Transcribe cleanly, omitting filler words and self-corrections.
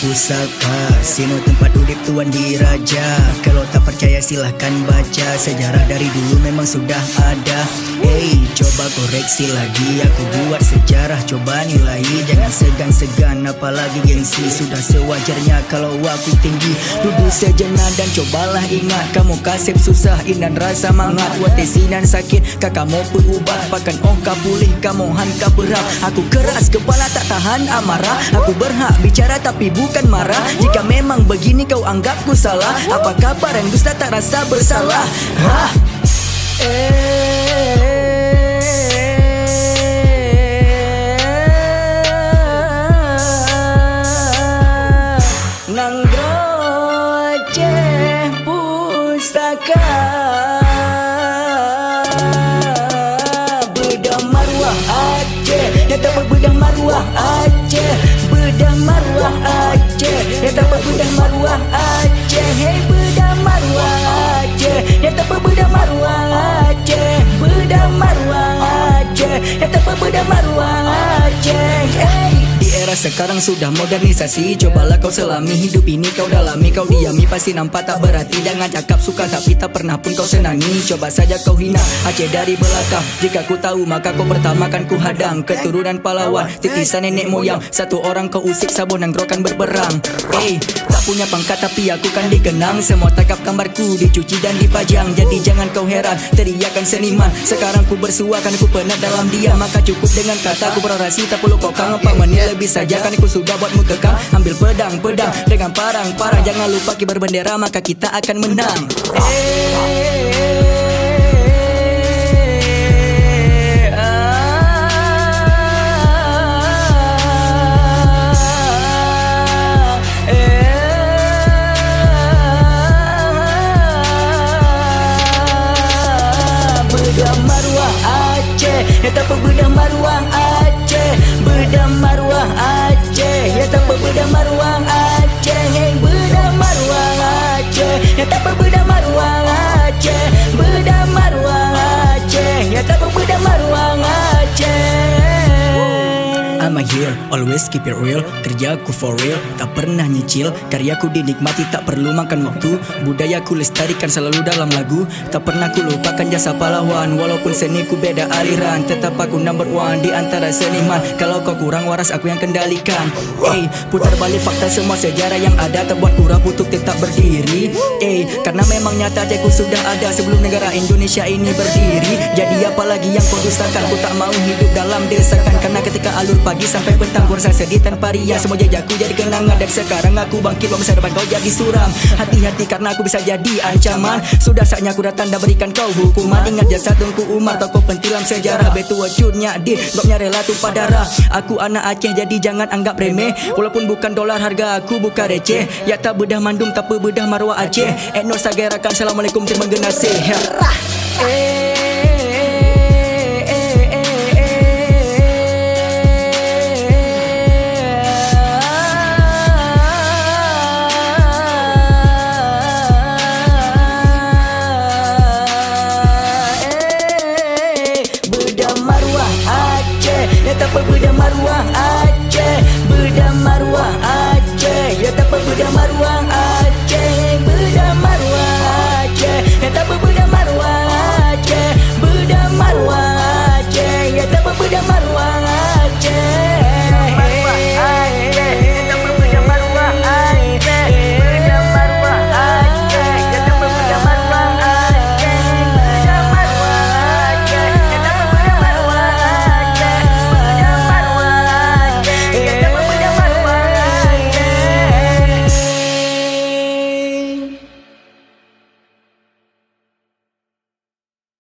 pusaka, sino tempat udip tuan diraja. Kalau tak percaya silahkan baca, sejarah dari dulu memang sudah ada. Coba koreksi lagi, aku buat sejarah, coba nilai. Jangan segan-segan, apalagi gengsi. Sudah sewajarnya kalau aku tinggi. Duduk sejenak dan cobalah ingat, kamu kasih susah inan rasa mangat. Watesinan sakit, kakak mau berubah. Pakan ongkap pulih, kamu hanka berat. Aku keras kepala tak tahan amarah. Aku berhak bicara tapi bukan marah. Jika memang begini kau anggapku salah, apa kabar yang dusta tak rasa bersalah? Nanggroce pustaka, bedah marwah Aceh, ya dapat bedah marwah Aceh, bedah marwah Aceh, ya dapat bedah marwah Aceh, hey bedah marwah Aceh, ya dapat bedah marwah Aceh, bedah marwah Aceh, ya dapat bedah marwah Aceh, hey. Di era sekarang sudah modernisasi, cobalah kau selami hidup ini, kau dalami, kau diami, pasti nampak tak berarti. Jangan cakap suka tapi tak pernah pun kau senangi. Coba saja kau hina Aceh dari belakang, jika ku tahu maka kau pertama kan ku hadang. Keturunan pahlawan, titisan nenek moyang, satu orang kau usik sabun anggrokan berperang. Tak punya pangkat tapi aku kan dikenang, semua takap gambarku dicuci dan dipajang. Jadi jangan kau heran, teriakan seniman. Sekarang ku bersua kan ku penat dalam diam, maka cukup dengan kata ku berorasi, tak perlu kau kang. 4 menit lebih saja kan aku sudah buatmu kekang. Ambil pedang dengan parang, jangan lupa kibar bendera maka kita akan menang. Bedah marwah Aceh, ya tak apa bedah marwah Aceh, bedah marwah Aceh, ya tak apa bedah marwah Aceh, hey bedah marwah Aceh, ya tak apa bedah marwah Aceh, bedah marwah Aceh, ya tak apa bedah marwah Aceh. I'm here, always keep it real. Kerjaku for real, tak pernah nyicil. Karyaku dinikmati, tak perlu makan waktu. Budayaku lestarikan selalu dalam lagu. Tak pernah ku lupakan jasa pahlawan. Walaupun seniku beda aliran, tetap aku number one di antara seniman. Kalau kau kurang waras, aku yang kendalikan. Putar balik fakta semua sejarah yang ada, terbuat ku rapuh untuk tetap berdiri. Karena memang nyata Acehku sudah ada sebelum negara Indonesia ini berdiri. Jadi apalagi yang kau dustakan, ku tak mau hidup dalam desakan. Karena ketika alur pagi sampai petang ku rasa sedih tanpa ria. Semua jejakku jadi kenangan, dan sekarang aku bangkit buat masa depan kau jadi suram. Hati-hati karena aku bisa jadi ancaman. Sudah saatnya aku datang dan berikan kau hukuman. Ingat jasa Tunku Umar, tokoh pentilam sejarah. Betul wajudnya di gopnya rela tumpah darah. Aku anak Aceh jadi jangan anggap remeh. Walaupun bukan dolar harga aku bukan receh. Ya tak bedah mandum tapi bedah marwah Aceh. Etno sagerakan, assalamualaikum terima kasih.